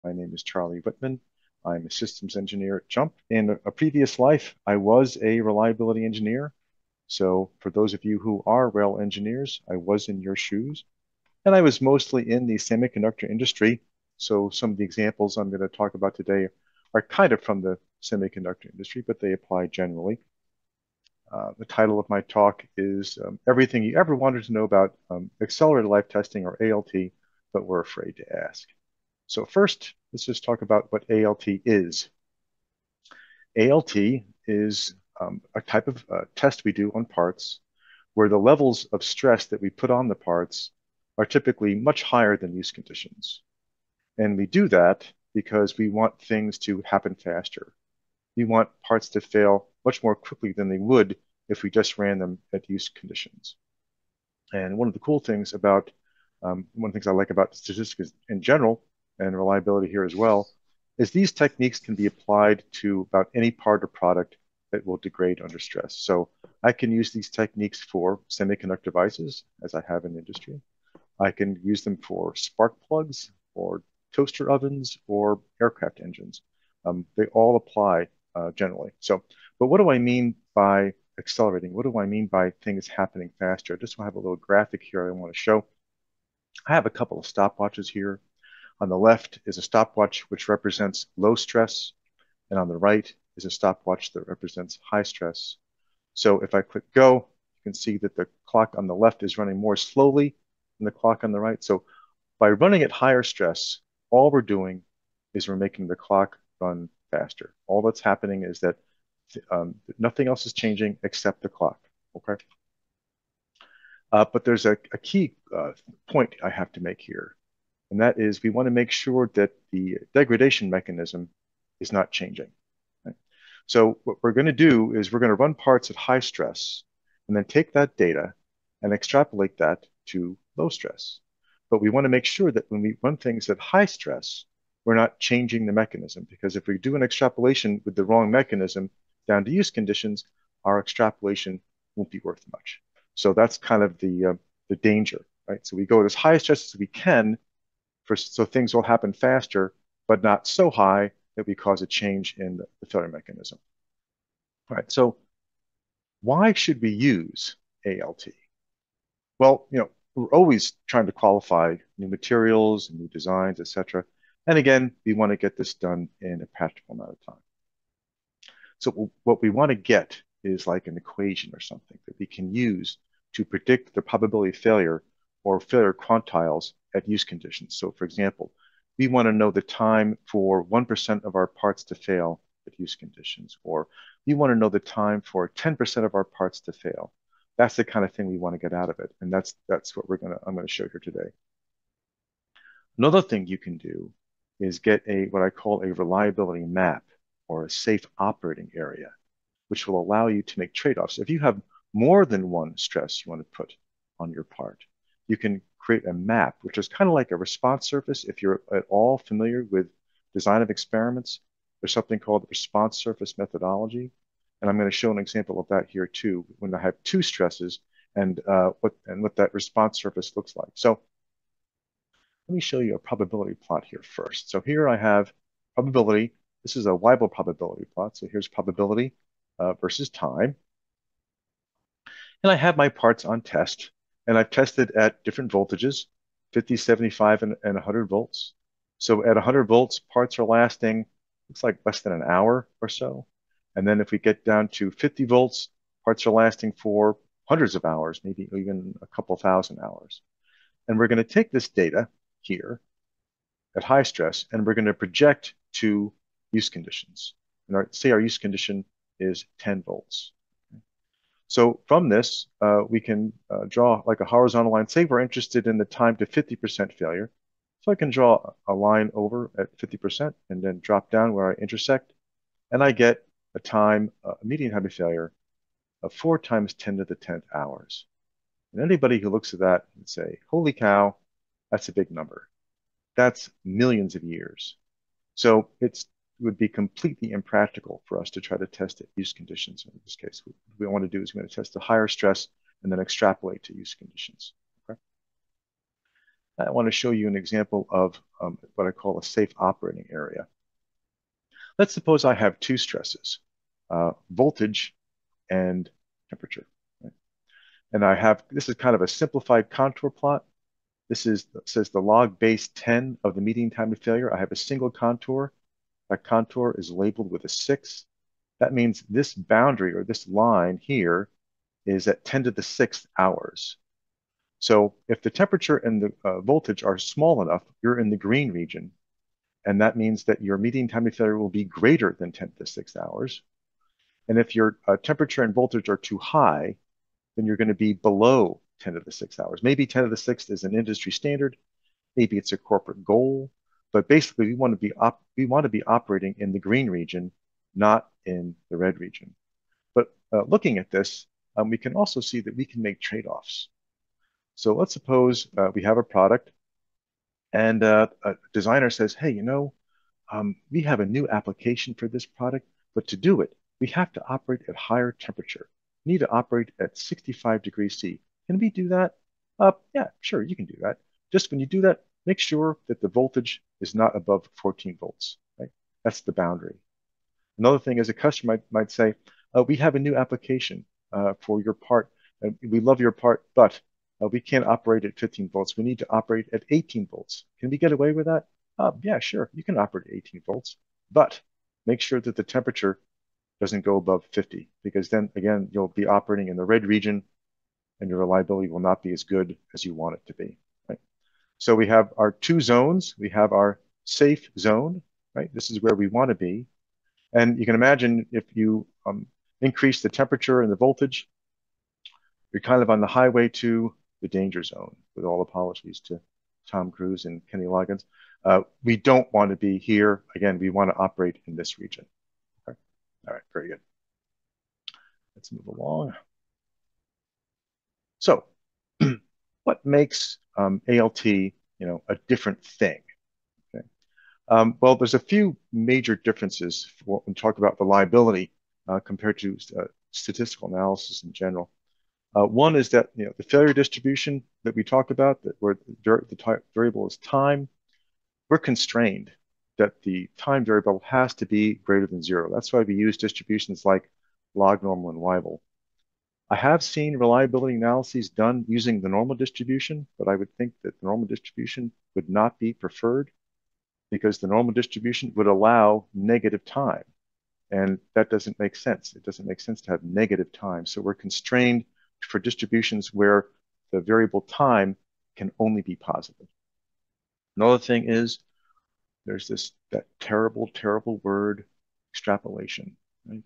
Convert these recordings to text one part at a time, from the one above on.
My name is Charlie Whitman. I'm a systems engineer at JMP. In a previous life, I was a reliability engineer. So for those of you who are rail engineers, I was in your shoes. And I was mostly in the semiconductor industry. So some of the examples I'm going to talk about today are kind of from the semiconductor industry, but they apply generally. The title of my talk is Everything You Ever Wanted to Know About Accelerated Life Testing, or ALT, but We're Afraid to Ask. So first, let's just talk about what ALT is. ALT is a type of test we do on parts where the levels of stress that we put on the parts are typically much higher than use conditions. And we do that because we want things to happen faster. We want parts to fail much more quickly than they would if we just ran them at use conditions. And one of the cool things about, one of the things I like about statistics in general, and reliability here as well, is these techniques can be applied to about any part or product that will degrade under stress. So I can use these techniques for semiconductor devices, as I have in industry. I can use them for spark plugs, or toaster ovens, or aircraft engines. They all apply generally. So, but what do I mean by accelerating? What do I mean by things happening faster? I just want to have a little graphic here I want to show. I have a couple of stopwatches here. On the left is a stopwatch which represents low stress, and on the right is a stopwatch that represents high stress. So if I click go, you can see that the clock on the left is running more slowly than the clock on the right. So by running at higher stress, all we're doing is we're making the clock run faster. All that's happening is that nothing else is changing except the clock. Okay. But there's a key point I have to make here, and that is we want to make sure that the degradation mechanism is not changing. Right? So what we're going to do is we're going to run parts at high stress and then take that data and extrapolate that to low stress. But we want to make sure that when we run things at high stress, we're not changing the mechanism, because if we do an extrapolation with the wrong mechanism down to use conditions, our extrapolation won't be worth much. So that's kind of the danger, right? So we go at as high stress as we can so things will happen faster, but not so high that we cause a change in the failure mechanism. All right, so why should we use ALT? Well, we're always trying to qualify new materials, new designs, etc. And again, we want to get this done in a practical amount of time. So what we want to get is like an equation or something that we can use to predict the probability of failure or failure quantiles at use conditions. So for example, we want to know the time for 1% of our parts to fail at use conditions, or we want to know the time for 10% of our parts to fail. That's the kind of thing we want to get out of it. And that's what I'm going to show here today. Another thing you can do is get what I call a reliability map, or a safe operating area, which will allow you to make trade-offs. If you have more than one stress you want to put on your part, you can create a map, which is kind of like a response surface. If you're at all familiar with design of experiments, there's something called the response surface methodology. And I'm going to show an example of that here too, when I have two stresses and what that response surface looks like. So let me show you a probability plot here first. So here I have probability. This is a Weibull probability plot. So here's probability versus time. And I have my parts on test, and I've tested at different voltages, 50, 75, and 100 volts. So at 100 volts, parts are lasting, looks like less than an hour or so. And then if we get down to 50 volts, parts are lasting for hundreds of hours, maybe even a couple thousand hours. And we're going to take this data here at high stress, and we're going to project to use conditions. And say our use condition is 10 volts. So from this, we can draw like a horizontal line. Say we're interested in the time to 50% failure. So I can draw a line over at 50% and then drop down where I intersect. And I get a time, a median time of failure of 4 times 10 to the 10th hours. And anybody who looks at that would say, holy cow, that's a big number. That's millions of years. So it would be completely impractical for us to try to test at use conditions. In this case, what we want to do is we're going to test the higher stress and then extrapolate to use conditions. Okay? I want to show you an example of what I call a safe operating area. Let's suppose I have two stresses, voltage and temperature. Right? And I have, this is kind of a simplified contour plot. This is says the log base 10 of the median time to failure. I have a single contour. That contour is labeled with a 6. That means this boundary or this line here is at 10 to the 6th hours. So if the temperature and the voltage are small enough, you're in the green region. And that means that your median time to failure will be greater than 10 to the 6th hours. And if your temperature and voltage are too high, then you're going to be below 10 to the 6th hours. Maybe 10 to the 6th is an industry standard. Maybe it's a corporate goal. But basically, we want to be operating in the green region, not in the red region. But looking at this, we can also see that we can make trade-offs. So let's suppose we have a product and a designer says, hey, we have a new application for this product, but to do it, we have to operate at higher temperature. We need to operate at 65 degrees C. Can we do that? Yeah, sure, you can do that. Just when you do that, make sure that the voltage is not above 14 volts, right? That's the boundary. Another thing is a customer might say, we have a new application for your part. We love your part, but we can't operate at 15 volts. We need to operate at 18 volts. Can we get away with that? Yeah, sure. You can operate at 18 volts, but make sure that the temperature doesn't go above 50, because then again, you'll be operating in the red region and your reliability will not be as good as you want it to be, right? So we have our two zones. We have our safe zone, right? This is where we want to be. And you can imagine if you increase the temperature and the voltage, you're kind of on the highway to the danger zone, with all apologies to Tom Cruise and Kenny Loggins. We don't want to be here. Again, we want to operate in this region. Okay. All right, very good. Let's move along. So what makes ALT, a different thing? Okay. Well, there's a few major differences when we talk about reliability compared to statistical analysis in general. One is that the failure distribution that we talk about, that where the variable is time, we're constrained that the time variable has to be greater than 0. That's why we use distributions like log normal and Weibull. I have seen reliability analyses done using the normal distribution, but I would think that the normal distribution would not be preferred because the normal distribution would allow negative time. And that doesn't make sense. It doesn't make sense to have negative time. So we're constrained for distributions where the variable time can only be positive. Another thing is there's that terrible, terrible word, extrapolation, right?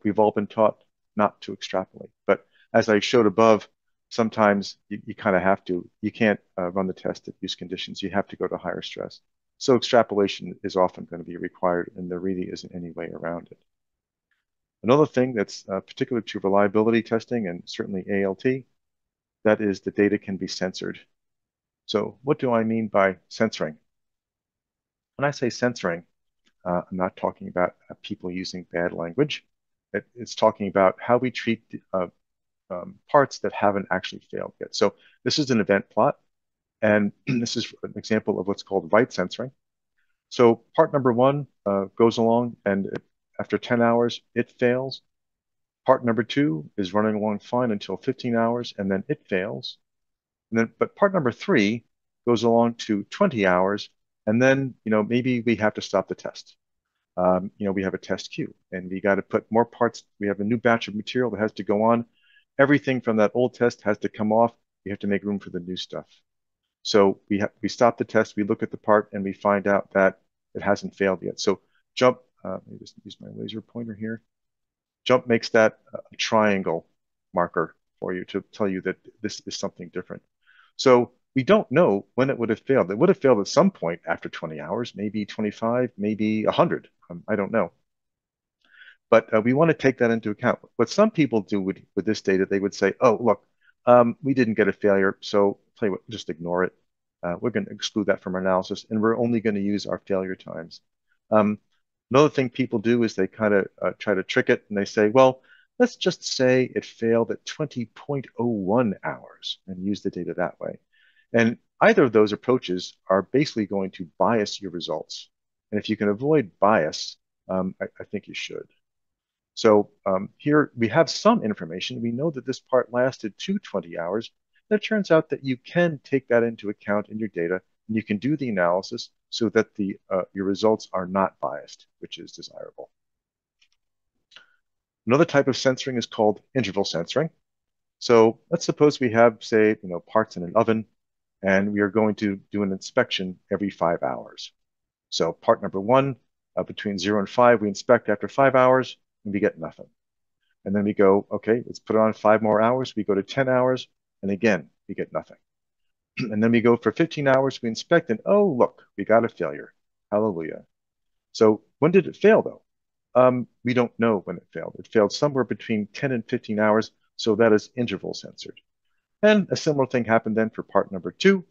We've all been taught not to extrapolate. But as I showed above, sometimes you kind of have to. You can't run the test at use conditions. You have to go to higher stress. So extrapolation is often going to be required, and there really isn't any way around it. Another thing that's particular to reliability testing and certainly ALT, that is the data can be censored. So what do I mean by censoring? When I say censoring, I'm not talking about people using bad language. It's talking about how we treat parts that haven't actually failed yet. So this is an event plot, and this is an example of what's called right censoring. So part number 1 goes along, and after 10 hours, it fails. Part number 2 is running along fine until 15 hours, and then it fails. But part number 3 goes along to 20 hours, and then maybe we have to stop the test. We have a test queue, and we got to put more parts. We have a new batch of material that has to go on. Everything from that old test has to come off. We have to make room for the new stuff. So we stop the test, we look at the part, and we find out that it hasn't failed yet. So jump, let me just use my laser pointer here. Jump makes that a triangle marker for you to tell you that this is something different. So we don't know when it would have failed. It would have failed at some point after 20 hours, maybe 25, maybe 100. I don't know. But we want to take that into account. What some people do with this data, they would say, oh, look, we didn't get a failure, so tell you what, just ignore it. We're going to exclude that from our analysis, and we're only going to use our failure times. Another thing people do is they kind of try to trick it, and they say, well, let's just say it failed at 20.01 hours and use the data that way. And either of those approaches are basically going to bias your results. And if you can avoid bias, I think you should. So here we have some information. We know that this part lasted 20 hours. And it turns out that you can take that into account in your data, and you can do the analysis so that your results are not biased, which is desirable. Another type of censoring is called interval censoring. So let's suppose we have, say, parts in an oven, and we are going to do an inspection every 5 hours. So part number one, between 0 and 5, we inspect after 5 hours, and we get nothing. And then we go, okay, let's put it on 5 more hours. We go to 10 hours, and again, we get nothing. And then we go for 15 hours, we inspect, and oh, look, we got a failure. Hallelujah. So when did it fail, though? We don't know when it failed. It failed somewhere between 10 and 15 hours, so that is interval censored. And a similar thing happened then for part number two.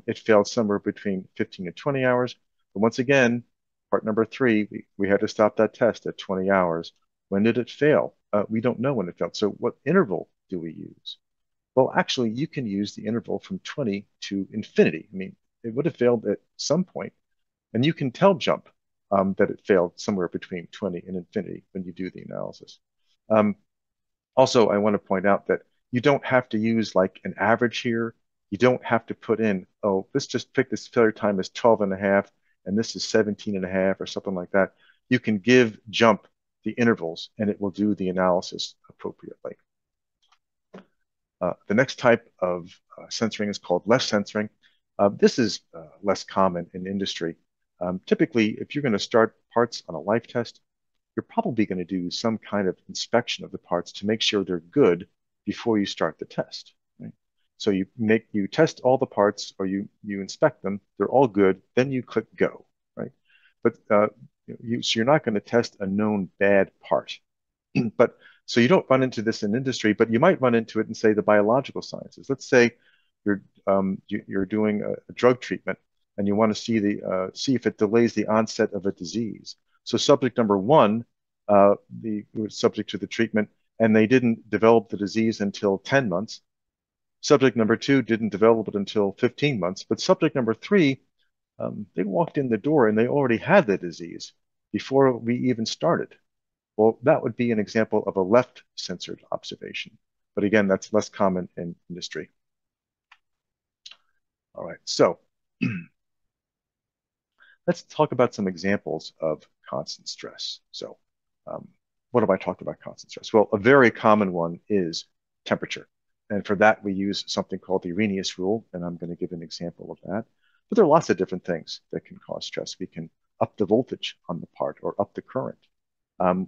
It failed somewhere between 15 and 20 hours. But once again, part number three, we had to stop that test at 20 hours. When did it fail? We don't know when it failed. So what interval do we use? Well, actually, you can use the interval from 20 to infinity. I mean, it would have failed at some point, and you can tell JMP that it failed somewhere between 20 and infinity when you do the analysis. Also, I want to point out that you don't have to use like an average here. You don't have to put in, oh, let's just pick this failure time as 12 and a half, and this is 17 and a half or something like that. You can give JMP the intervals, and it will do the analysis appropriately. The next type of censoring is called left censoring. This is less common in industry. Typically, if you're going to start parts on a life test, you're probably going to do some kind of inspection of the parts to make sure they're good before you start the test. Right? So you test all the parts, or you inspect them, they're all good, then you click go, right? But so you're not going to test a known bad part. But so you don't run into this in industry, but you might run into it in, say, the biological sciences. Let's say you're doing a drug treatment, and you want to see if it delays the onset of a disease. So subject number one, was subject to the treatment, and they didn't develop the disease until 10 months. Subject number two didn't develop it until 15 months. But subject number three, they walked in the door and they already had the disease before we even started. Well, that would be an example of a left censored observation. But again, that's less common in industry. All right, so let's talk about some examples of constant stress. So what have I talked about constant stress? Well, a very common one is temperature. And for that, we use something called the Arrhenius rule, and I'm going to give an example of that. But there are lots of different things that can cause stress. We can up the voltage on the part or up the current.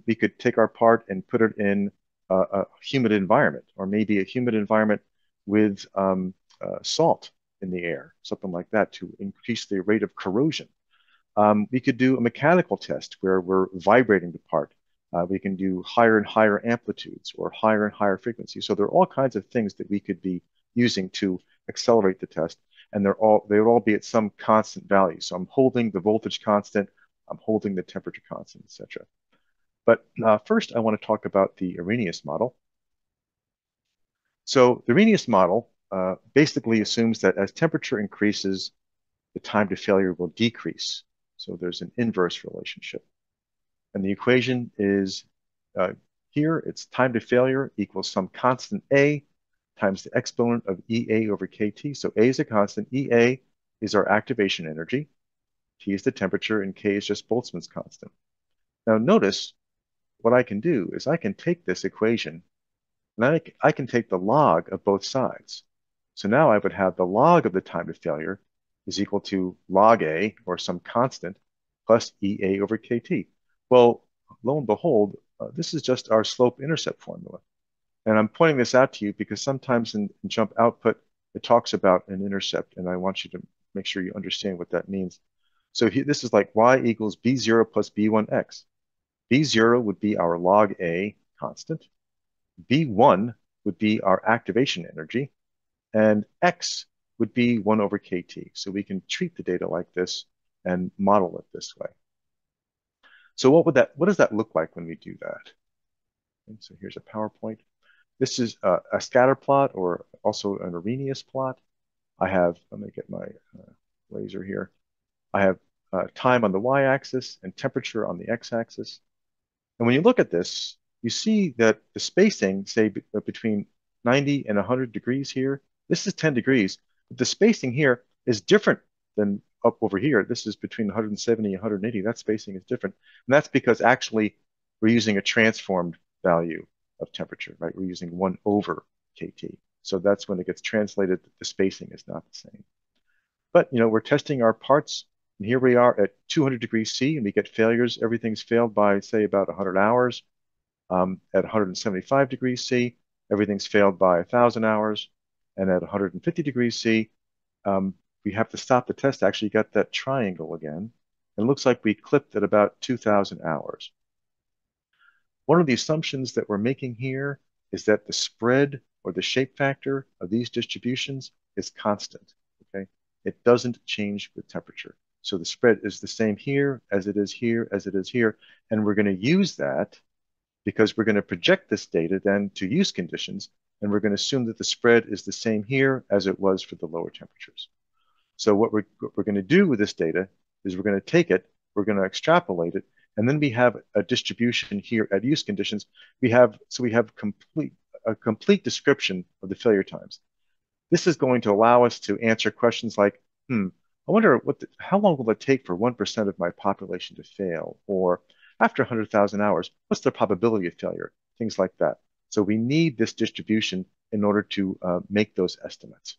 We could take our part and put it in a humid environment, or maybe a humid environment with salt in the air, something like that, to increase the rate of corrosion. We could do a mechanical test where we're vibrating the part. We can do higher and higher amplitudes or higher and higher frequencies. So there are all kinds of things that we could be using to accelerate the test, and they would all be at some constant value. So I'm holding the voltage constant, I'm holding the temperature constant, etc. But first, I want to talk about the Arrhenius model. So the Arrhenius model basically assumes that as temperature increases, the time to failure will decrease. So there's an inverse relationship. And the equation is here, it's time to failure equals some constant A times the exponent of EA over KT. So A is a constant, EA is our activation energy, T is the temperature, and K is just Boltzmann's constant. Now notice, what I can do is I can take this equation and I can take the log of both sides. So now I would have the log of the time to failure is equal to log A, or some constant, plus EA over KT. Well, lo and behold, this is just our slope-intercept formula. And I'm pointing this out to you because sometimes in JMP output, it talks about an intercept, and I want you to make sure you understand what that means. So this is like y equals B0 plus B1x. B0 would be our log A constant. B1 would be our activation energy. And x would be 1 over KT. So we can treat the data like this and model it this way. So what does that look like when we do that? And so here's a PowerPoint. This is a scatter plot, or also an Arrhenius plot. I have, let me get my laser here. I have time on the y-axis and temperature on the x-axis. And when you look at this, you see that the spacing, say between 90 and 100 degrees here, this is 10 degrees. But the spacing here is different than up over here. This is between 170 and 180. That spacing is different. And that's because actually we're using a transformed value of temperature, right? We're using 1 over kT. So that's when it gets translated, the spacing is not the same. But, we're testing our parts. And here we are at 200 degrees C, and we get failures. Everything's failed by, say, about 100 hours. At 175 degrees C, everything's failed by 1,000 hours. And at 150 degrees C, we have to stop the test. Actually got that triangle again. It looks like we clipped at about 2,000 hours. One of the assumptions that we're making here is that the spread or the shape factor of these distributions is constant. Okay, it doesn't change with temperature. So the spread is the same here as it is here as it is here. And we're going to use that because we're going to project this data then to use conditions. And we're going to assume that the spread is the same here as it was for the lower temperatures. So what we're going to do with this data is we're going to take it, we're going to extrapolate it, and then we have a distribution here at use conditions. We have a complete description of the failure times. This is going to allow us to answer questions like, I wonder how long will it take for 1% of my population to fail? Or after 100,000 hours, what's the probability of failure? Things like that. So we need this distribution in order to make those estimates.